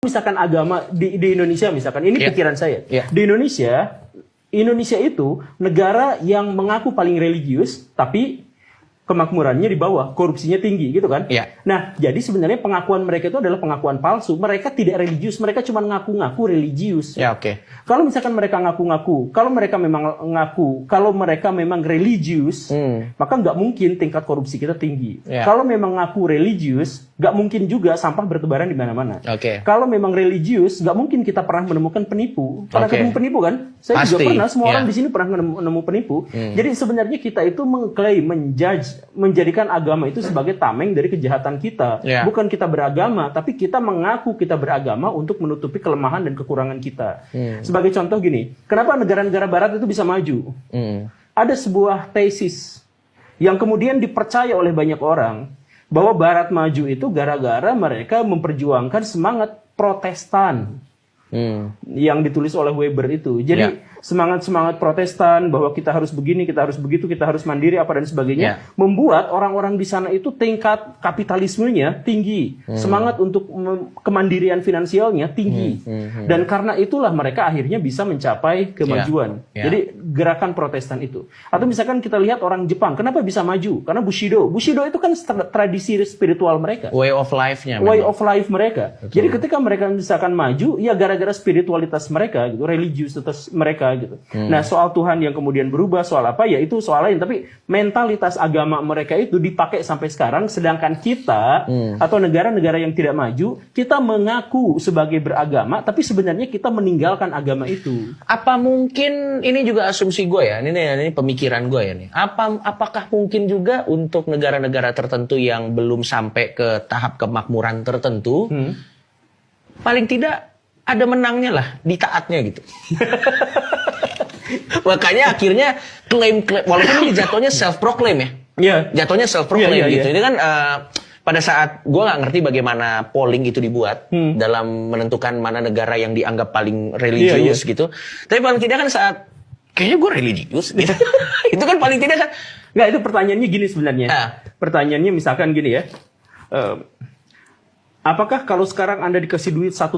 Misalkan agama di Indonesia, misalkan ini pikiran saya. Di Indonesia itu negara yang mengaku paling religius, tapi kemakmurannya di bawah, korupsinya tinggi, gitu kan? Nah, jadi sebenarnya pengakuan mereka itu adalah pengakuan palsu. Mereka tidak religius, mereka cuma ngaku-ngaku religius. Kalau misalkan mereka ngaku-ngaku, kalau mereka memang religius, maka nggak mungkin tingkat korupsi kita tinggi. Kalau memang ngaku religius, nggak mungkin juga sampah bertebaran di mana-mana. Kalau memang religius, nggak mungkin kita pernah menemukan penipu. Pernah ketemu penipu kan? Saya juga pernah, semua orang di sini pernah menemu penipu. Jadi sebenarnya kita itu mengklaim, menjadikan agama itu sebagai tameng dari kejahatan kita. Bukan kita beragama, tapi kita mengaku kita beragama untuk menutupi kelemahan dan kekurangan kita. Sebagai contoh gini, kenapa negara-negara barat itu bisa maju? Ada sebuah tesis yang kemudian dipercaya oleh banyak orang, bahwa barat maju itu gara-gara mereka memperjuangkan semangat Protestan. Yang ditulis oleh Weber itu. Jadi semangat-semangat Protestan bahwa kita harus begini, kita harus begitu, kita harus mandiri apa dan sebagainya, membuat orang-orang di sana itu tingkat kapitalismenya tinggi, semangat untuk kemandirian finansialnya tinggi, dan karena itulah mereka akhirnya bisa mencapai kemajuan. Jadi gerakan Protestan itu. Atau misalkan kita lihat orang Jepang, kenapa bisa maju? Karena Bushido. Bushido itu kan tradisi spiritual mereka. Way of life-nya. Way of life mereka. Jadi ketika mereka misalkan maju, ya gara-gara spiritualitas mereka, gitu, religiusitas mereka, gitu. Nah, soal Tuhan yang kemudian berubah, soal apa, ya itu soal lain. Tapi mentalitas agama mereka itu dipakai sampai sekarang, sedangkan kita atau negara-negara yang tidak maju, kita mengaku sebagai beragama, tapi sebenarnya kita meninggalkan agama itu. Apa mungkin, ini juga asumsi gue ya, ini pemikiran gue ya nih. Apakah mungkin juga untuk negara-negara tertentu yang belum sampai ke tahap kemakmuran tertentu, paling tidak ada menangnya lah di taatnya gitu. Makanya akhirnya klaim walaupun ini jatuhnya self proclaim ya. Jatuhnya self proclaim gitu. Ini kan pada saat gue nggak ngerti bagaimana polling itu dibuat dalam menentukan mana negara yang dianggap paling religius gitu. Tapi paling tidak kan saat kayaknya gue religius gitu. Itu kan paling tidak kan. Nggak, itu pertanyaannya gini sebenarnya. Pertanyaannya misalkan gini ya. Apakah kalau sekarang Anda dikasih duit 1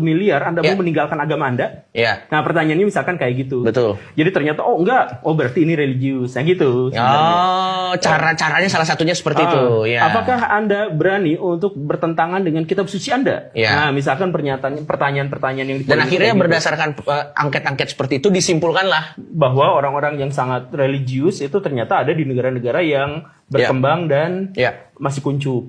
miliar, Anda mau meninggalkan agama Anda? Nah, pertanyaannya misalkan kayak gitu. Betul. Jadi ternyata, oh enggak, oh berarti ini religius, yang gitu. Oh, caranya salah satunya seperti itu. Apakah Anda berani untuk bertentangan dengan kitab suci Anda? Nah, misalkan pertanyaan-pertanyaan yang dan akhirnya berdasarkan angket-angket seperti itu disimpulkanlah bahwa orang-orang yang sangat religius itu ternyata ada di negara-negara yang berkembang dan masih kuncup.